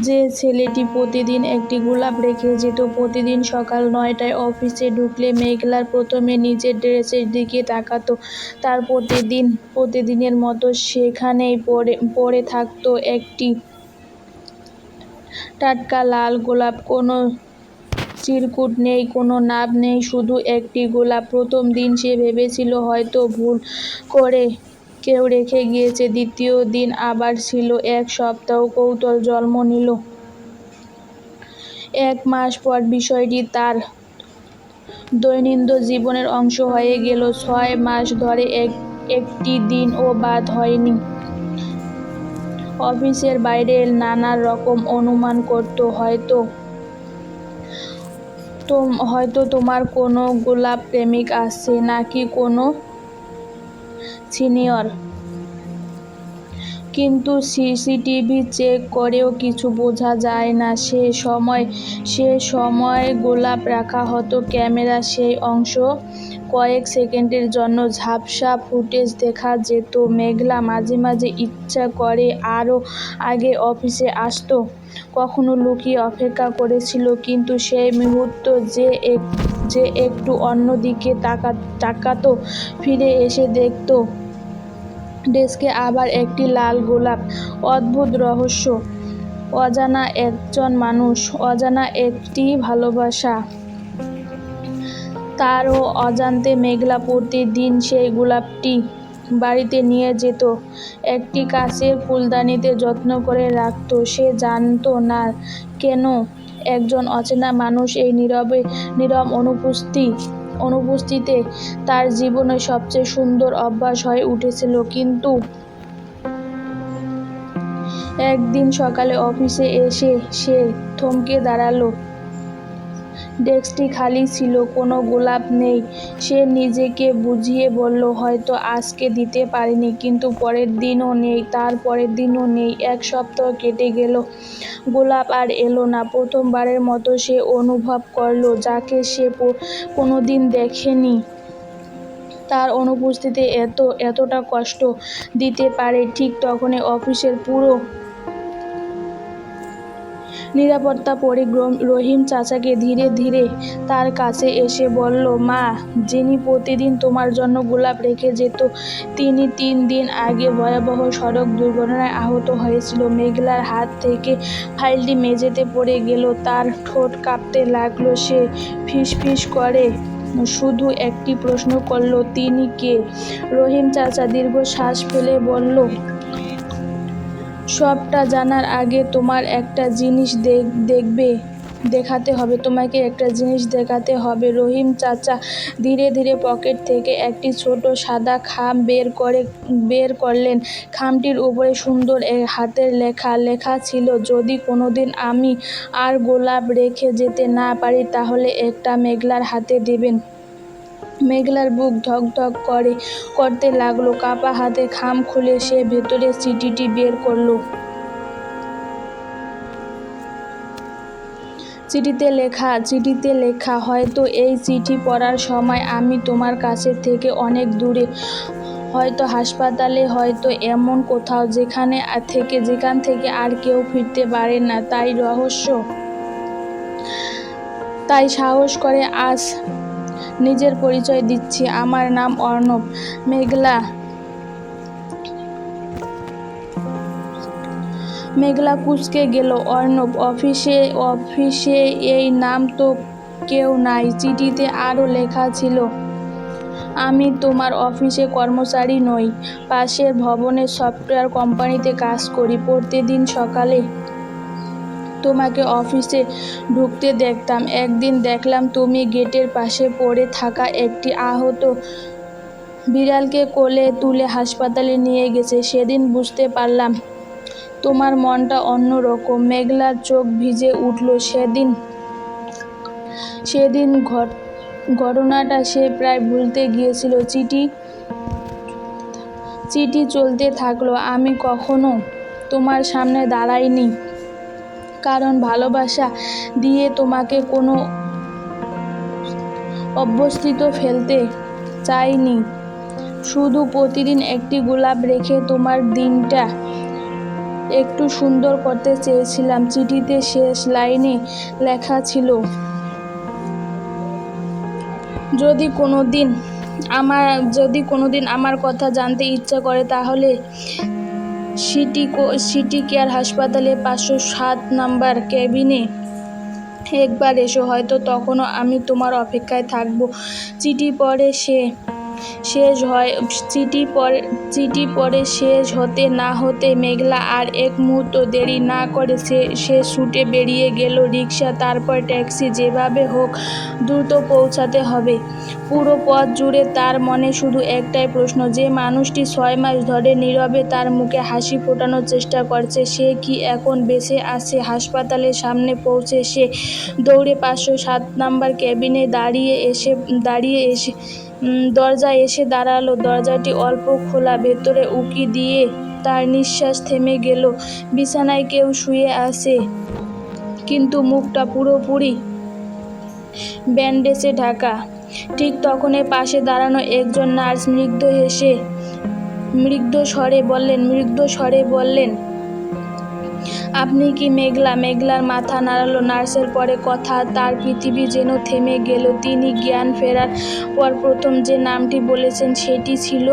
যে ছেলেটি প্রতিদিন একটি গোলাপ রেখে যেত, প্রতিদিন সকাল 9টায় অফিসে ঢুকলে মেঘলা প্রথমে নিজের ড্রেসের দিকে তাকাতো। তার প্রতিদিনের মতো সেখানেই পড়ে থাকতো একটি টাটকা লাল গোলাপ। কোনো চিরকুট নেই, কোনো নাম নেই, শুধু একটি গোলাপ। প্রথম দিন সে ভেবেছিল হয়তো ভুল করে কেউ রেখে গিয়েছে। দ্বিতীয় দিন আবার ছিল। এক সপ্তাহ কৌতূহল জন্ম নিল। 1 মাস পর বিষয়টি তার দৈনন্দিন জীবনের অংশ হয়ে গেল। 6 মাস ধরে একটি দিনও বাদ হয়নি। অফিসের বাইরে নানা রকম অনুমান করত, হয়তো তোমার কোনো গোলাপ প্রেমিক আছে, নাকি কোনো সিনিয়র। কিন্তু সিসিটিভি চেক করেও কিছু বোঝা যায় না। সে সময় গোলাপ রাখা হতো ক্যামেরা সেই অংশ কয়েক সেকেন্ডের জন্য ঝাপসা ফুটেজ দেখা যেত। মেঘলা মাঝে মাঝে ইচ্ছা করে আরও আগে অফিসে আসতো, কখনো লুকিয়ে অপেক্ষা করেছিল, কিন্তু সেই মুহূর্ত যে একটু অন্যদিকে তাকাতো, ফিরে এসে দেখতো ডেস্কে আবার একটি লাল গোলাপ। অদ্ভুত রহস্য, অজানা একজন মানুষ, অজানা একটি ভালোবাসা। তারও অজান্তে মেঘলা প্রতিদিন সেই গোলাপটি বাড়িতে নিয়ে যেত, একটি কাচের ফুলদানিতে যত্ন করে রাখত। সে জানত না কেন একজন অচেনা মানুষ এই নীরব অনুপস্থিতিতে তার জীবনের সবচেয়ে সুন্দর অভ্যাস হয়ে উঠেছিল। কিন্তু একদিন সকালে অফিসে এসে সে থমকে দাঁড়ালো। ডেস্কটি খালি ছিল, কোনো গোলাপ নেই। সে নিজেকে বুঝিয়ে বলল, হয়তো আজকে দিতে পারিনি। কিন্তু পরের দিনও নেই, তার পরের দিনও নেই। 1 সপ্তাহ কেটে গেল, গোলাপ আর এলো না। প্রথমবারের মতো সে অনুভব করল, যাকে সে কোনোদিন দেখেনি, তার অনুপস্থিতি এতটা কষ্ট দিতে পারে। ঠিক তখনই অফিসের পুরো নিরাপত্তা পরিগ্রহ রহিম চাচাকে ধীরে ধীরে তার কাছে এসে বলল, মা, যিনি প্রতিদিন তোমার জন্য গোলাপ রেখে যেত, তিনি 3 দিন আগে ভয়াবহ সড়ক দুর্ঘটনায় আহত হয়েছিল। মেঘলার হাত থেকে ফাইলটি মেঝেতে পড়ে গেল, তার ঠোঁট কাঁপতে লাগলো। সে ফিসফিস করে শুধু একটি প্রশ্ন করল, তিনি কে? রহিম চাচা দীর্ঘশ্বাস ফেলে বলল, সবটা জানার আগে তোমাকে একটা জিনিস দেখাতে হবে। রহিম চাচা ধীরে ধীরে পকেট থেকে একটি ছোট সাদা খাম বের করলেন। খামটির উপরে সুন্দর হাতের লেখা ছিল, যদি কোনোদিন আমি আর গোলাপ রেখে যেতে না পারি, তাহলে একটা মেঘলার হাতে দেবেন। মেঘলার বুক ধকধক করতে লাগলো। কাঁপা হাতে খাম খুলে সে ভেতরের চিঠিটি বের করল। চিঠিতে লেখা, হয়তো এই চিঠি পড়ার সময় আমি তোমার কাছে থেকে অনেক দূরে, হয়তো হাসপাতালে, হয়তো এমন কোথাও যেখান থেকে আর কেউ ফিরতে পারে না। তাই সাহস করে আজ নিজের পরিচয় দিচ্ছি। আমার নাম অর্ণব। মেঘলা কুঁচকে গেল। অর্ণব? অফিসে এই নাম তো কেউ নাই। চিঠিতে আরও লেখা ছিল, আমি তোমার অফিসে কর্মচারী নই, পাশের ভবনের সফটওয়্যার কোম্পানিতে কাজ করি। প্রতিদিন সকালে তোমাকে অফিসে ঢুকতে দেখতাম। একদিন দেখলাম তুমি গেটের পাশে পড়ে থাকা একটি আহত বিড়ালকে কোলে তুলে হাসপাতালে নিয়ে গেছে। সেদিন বুঝতে পারলাম তোমার মনটা অন্যরকম। মেঘলার চোখ ভিজে উঠল। সেদিন ঘটনাটা সে প্রায় ভুলতে গিয়েছিল। চিঠি চলতে থাকলো। আমি কখনো তোমার সামনে দাঁড়াইনি, কারণ ভালোবাসা দিয়ে তোমাকে কোনো অবস্থাতেই ফেলতে চাইনি। শুধু প্রতিদিন একটি গোলাপ রেখে তোমার দিনটা একটু সুন্দর করতে চেয়েছিলাম। চিঠিতে শেষ লাইনে লেখা ছিল, যদি কোনোদিন আমার কথা জানতে ইচ্ছা করে তাহলে সিটি কেয়ার হাসপাতালে 507 নাম্বার কেবিনে একবার এসো, হয়তো তখনও আমি তোমার অপেক্ষায় থাকবো। চিঠি পড়ে শেষ হতে না হতে মেঘলা আর এক মুহূর্ত দেরি না করে সে ছুটে বেরিয়ে গেল। রিক্সা, তারপর ট্যাক্সি, যেভাবে হোক দ্রুত পৌঁছাতে হবে। পুরো পথ জুড়ে তার মনে শুধু একটাই প্রশ্ন, যে মানুষটি 6 মাস ধরে নীরবে তার মুখে হাসি ফোটানোর চেষ্টা করছে, সে কি এখন বেঁচে আছে? হাসপাতালের সামনে পৌঁছে সে দৌড়ে 507 নাম্বার কেবিনে দরজায় এসে দাঁড়ালো। দরজাটি অল্প খোলা, ভেতরে উঁকি দিয়ে তার নিঃশ্বাস থেমে গেল। বিছানায় কেউ শুয়ে আছে, কিন্তু মুখটা পুরোপুরি ব্যান্ডেজে ঢাকা। ঠিক তখনই পাশে দাঁড়ানো একজন নার্স মৃদু স্বরে বললেন, আপনি কি মেঘলা? মেঘলার মাথা নাড়ালো। নার্সের পরে কথা, তার পৃথিবী যেন থেমে গেল। তিনি জ্ঞান ফেরার পর প্রথম যে নামটি বলেছেন সেটি ছিল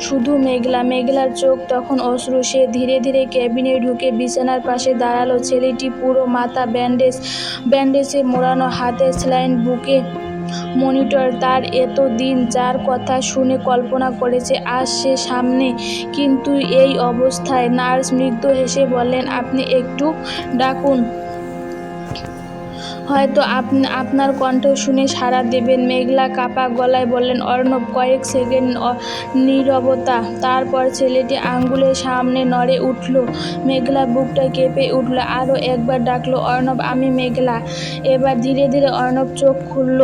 শুধু মেঘলা। মেঘলার চোখ তখন অশ্রু। সে ধীরে ধীরে কেবিনে ঢুকে বিছানার পাশে দাঁড়ালো। ছেলেটি পুরো মাথা ব্যান্ডেজে মোড়ানো, হাতে স্যালাইন, বুকে মনিটর। তার এত দিন যার কথা শুনে কল্পনা করেছে, আজ সে সামনে, কিন্তু এই অবস্থায়। নার্স মৃদু হেসে বললেন, আপনি একটু ডাকুন, হয়তো আপনার কণ্ঠ শুনে সাড়া দেবেন। মেঘলা কাঁপা গলায় বললেন, অর্ণব। কয়েক সেকেন্ড নীরবতা, তারপর ছেলেটি আঙ্গুলের সামনে নড়ে উঠল। মেঘলা বুকটা কেঁপে উঠল। আরও একবার ডাকলো, অর্ণব, আমি মেঘলা। এবার ধীরে ধীরে অর্ণব চোখ খুলল।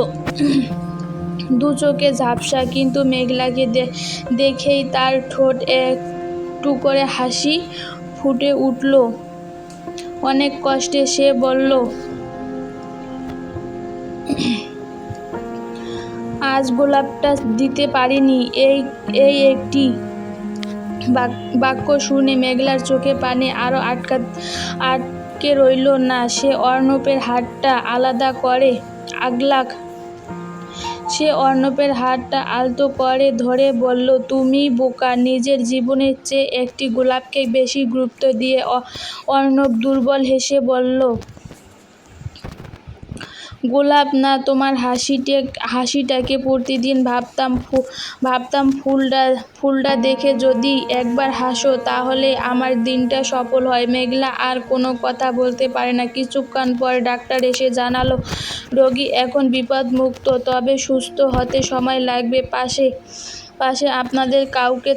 দু চোখে ঝাপসা, কিন্তু মেঘলাকে দেখেই তার ঠোঁট একটু করে হাসি ফুটে উঠল। অনেক কষ্টে সে বলল, আজ গোলাপটা দিতে পারিনি। এই একটি বাক্য শুনে মেঘলার চোখে পানি আরো আটকে রইল না। সে অর্ণবের হাতটা আলতো করে ধরে বলল, তুমি বোকা। নিজের জীবনের চেয়ে একটি গোলাপকে বেশি গুরুত্ব দিয়ে অর্ণব দুর্বল হেসে বলল, গোলাপ না, তোমার হাসিটাকে প্রতিদিন ভাবতাম ফুলটা দেখে যদি একবার হাসো তাহলে আমার দিনটা সফল হয়। মেঘলা আর কোনো কথা বলতে পারে না। কিছুক্ষণ পর ডাক্তার এসে জানালো, রোগী এখন বিপদমুক্ত, তবে সুস্থ হতে সময় লাগবে। পাশে আপনাদের কাউকে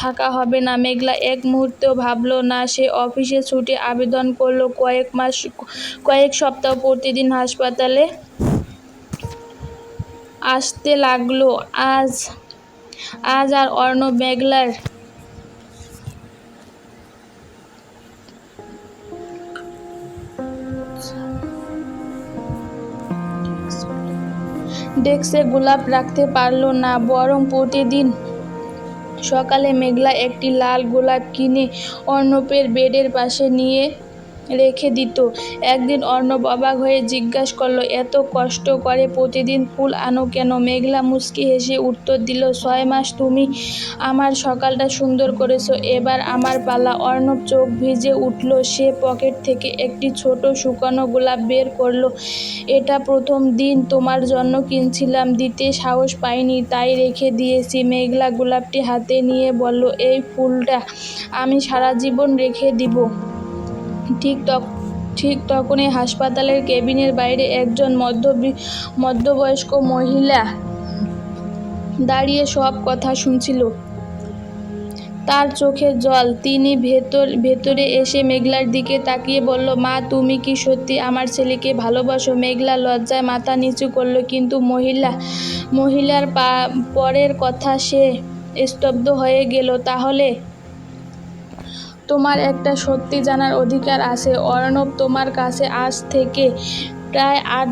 থাকা হবে না। মেঘলা এক মুহূর্তেও ভাবল না। সে অফিসে ছুটি আবেদন করলো। কয়েক সপ্তাহ প্রতিদিন হাসপাতালে আসতে লাগলো। আজ আর অর্ণব মেঘলার ডেস্কে গোলাপ রাখতে পারল না, বরং প্রতিদিন সকালে মেঘলা একটি লাল গোলাপ কিনে অর্ণবের বেডের পাশে নিয়ে রেখে দিত। একদিন অর্ণব অবাক হয়ে জিজ্ঞাসা করল, এত কষ্ট করে প্রতিদিন ফুল আনো কেন? মেঘলা মুচকি হেসে উত্তর দিল, 6 মাস তুমি আমার সকালটা সুন্দর করেছো, এবার আমার পালা। অর্ণব চোখ ভিজে উঠল। সে পকেট থেকে একটি ছোট শুকনো গোলাপ বের করল। এটা প্রথম দিন তোমার জন্য কিনেছিলাম, দিতে সাহস পাইনি, তাই রেখে দিয়েছি। মেঘলা গোলাপটি হাতে নিয়ে বলল, এই ফুলটা আমি সারা জীবন রেখে দিব। ঠিক তখনই হাসপাতালের কেবিনের বাইরে একজন মধ্যবয়স্ক মহিলা দাঁড়িয়ে সব কথা শুনছিল। তার চোখে জল। তিনি ভেতরে এসে মেঘলার দিকে তাকিয়ে বলল, মা, তুমি কি সত্যি আমার ছেলেকে ভালোবাসো? মেঘলা লজ্জায় মাথা নিচু করল, কিন্তু মহিলার পরের কথা সে স্তব্ধ হয়ে গেল। তাহলে তোমার একটা সত্যি জানার অধিকার আছে। অর্ণব তোমার কাছে আজ থেকে প্রায় 8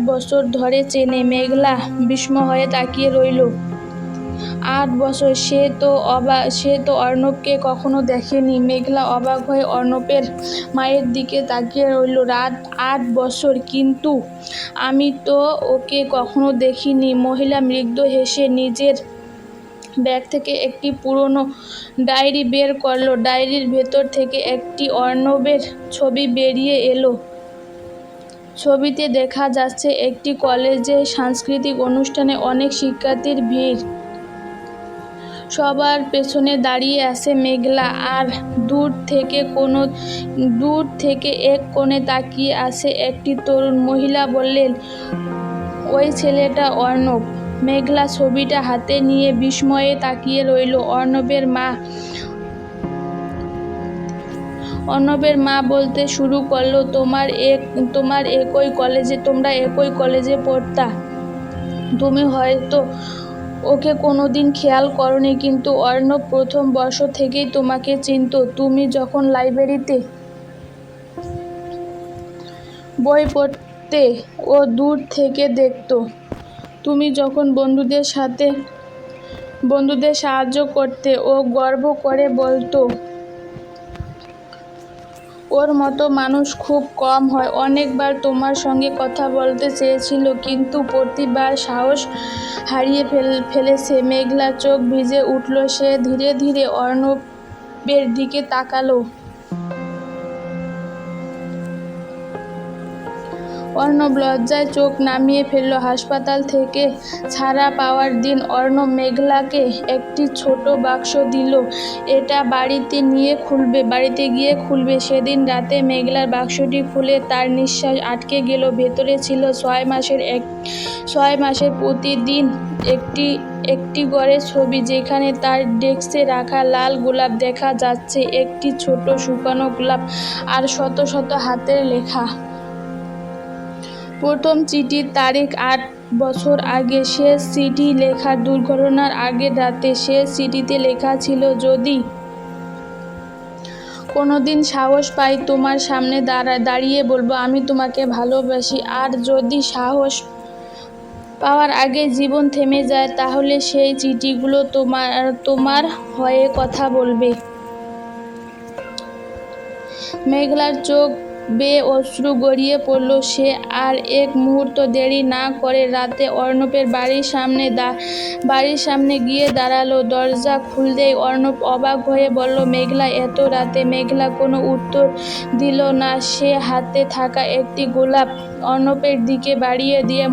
বছর ধরে চেনে। মেঘলা বিস্ময় হয়ে তাকিয়ে রইল। 8 বছর, সে তো অর্ণবকে কখনো দেখেনি। মেঘলা অবাক হয়ে অর্ণবের মায়ের দিকে তাকিয়ে রইল। রাত 8 বছর, কিন্তু আমি তো ওকে কখনো দেখিনি। মহিলা মৃদু হেসে নিজের ব্যাগ থেকে একটি পুরনো ডায়েরি বের করলো। ডায়েরির ভেতর থেকে একটি অর্ণবের ছবি বেরিয়ে এলো। ছবিতে দেখা যাচ্ছে একটি কলেজে সাংস্কৃতিক অনুষ্ঠানে অনেক শিক্ষার্থীর ভিড়। সবার পেছনে দাঁড়িয়ে আছে মেঘলা, আর দূর থেকে এক কোণে তাকিয়ে আছে একটি তরুণ মহিলা। বললেন, ওই ছেলেটা অর্ণব। মেঘলা ছবিটা হাতে নিয়ে বিস্ময়ে তাকিয়ে রইল। অর্ণবের মা বলতে শুরু করলো, তোমরা একই কলেজে পড়তা। তুমি হয়তো ওকে কোনোদিন খেয়াল করনি, কিন্তু অর্ণব প্রথম বর্ষ থেকেই তোমাকে চিনতো। তুমি যখন লাইব্রেরিতে বই পড়তে, ও দূর থেকে দেখতো। তুমি যখন বন্ধুদের সাহায্য করতে, ও গর্ব করে বলতো, ওর মতো মানুষ খুব কম হয়। অনেকবার তোমার সঙ্গে কথা বলতে চেয়েছিল, কিন্তু প্রতিবার সাহস হারিয়ে ফেলেছে। মেঘলার চোখ ভিজে উঠল। সে ধীরে ধীরে অর্ণবের দিকে তাকালো। অর্ণব লজ্জায় চোখ নামিয়ে ফেলল। হাসপাতাল থেকে ছাড়া পাওয়ার দিন অর্ণব মেঘলাকে একটি ছোট বাক্স দিল। এটা বাড়িতে গিয়ে খুলবে। সেদিন রাতে মেঘলার বাক্সটি খুলে তার নিঃশ্বাস আটকে গেল। ভেতরে ছিল 6 মাসের প্রতিদিন একটি ঘরের ছবি, যেখানে তার ডেস্কে রাখা লাল গোলাপ দেখা যাচ্ছে, একটি ছোট শুকানো গোলাপ, আর শত শত হাতের লেখা। প্রথম চিঠির তারিখ 8 বছর আগে, শেষ চিঠি লেখা দুর্ঘটনার আগের রাতে। শেষ চিঠিতে লেখা ছিল, যদি কোনোদিন সাহস পাই তোমার সামনে দাঁড়িয়ে বলবো আমি তোমাকে ভালোবাসি, আর যদি সাহস পাওয়ার আগে জীবন থেমে যায়, তাহলে সেই চিঠিগুলো তোমার হয়ে কথা বলবে। মেঘলার চোখ বেয়ে অশ্রু গড়িয়ে পড়ল। সে আর এক মুহূর্ত দেরি না করে রাতে অর্ণবের বাড়ির সামনে গিয়ে দাঁড়ালো। দরজা খুলতেই অর্ণব অবাক হয়ে বলল, মেঘলা, এত রাতে? মেঘলা কোনো উত্তর দিল না। সে হাতে থাকা একটি গোলাপ অর্ণবের দিকে বাড়িয়ে দিয়ে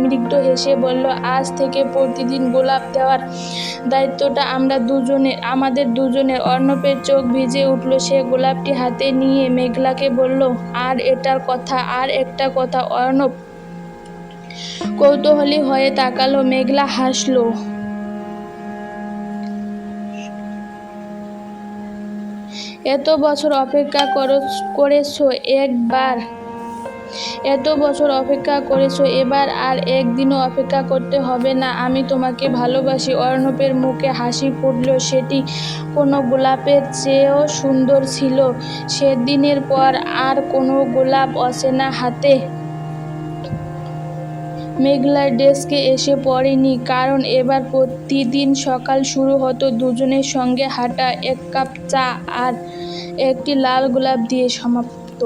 মৃদু হেসে বলল, আজ থেকে প্রতিদিন গোলাপ দেওয়ার দায়িত্বটা আমাদের দুজনের। অর্ণবের চোখ ভিজে উঠল। সে গোলাপটি হাতে নিয়ে মেঘলাকে বলল, আর একটা কথা। অর্ণব কৌতূহলী হয়ে তাকালো। মেঘলা হাসলো। এত বছর অপেক্ষা করেছো, এবার আর একদিনও অপেক্ষা করতে হবে না। আমি তোমাকে ভালোবাসি। অর্ণবের মুখে হাসি ফুটল। সেটি কোনো গোলাপের চেয়েও সুন্দর ছিল। সেদিনের পর আর কোনো গোলাপ অচেনা হাতে মেঘলার ডেস্কে এসে পড়েনি, কারণ এবার প্রতিদিন সকাল শুরু হতো দুজনের সঙ্গে হাঁটা, এক কাপ চা আর একটি লাল গোলাপ দিয়ে সমাপ্ত।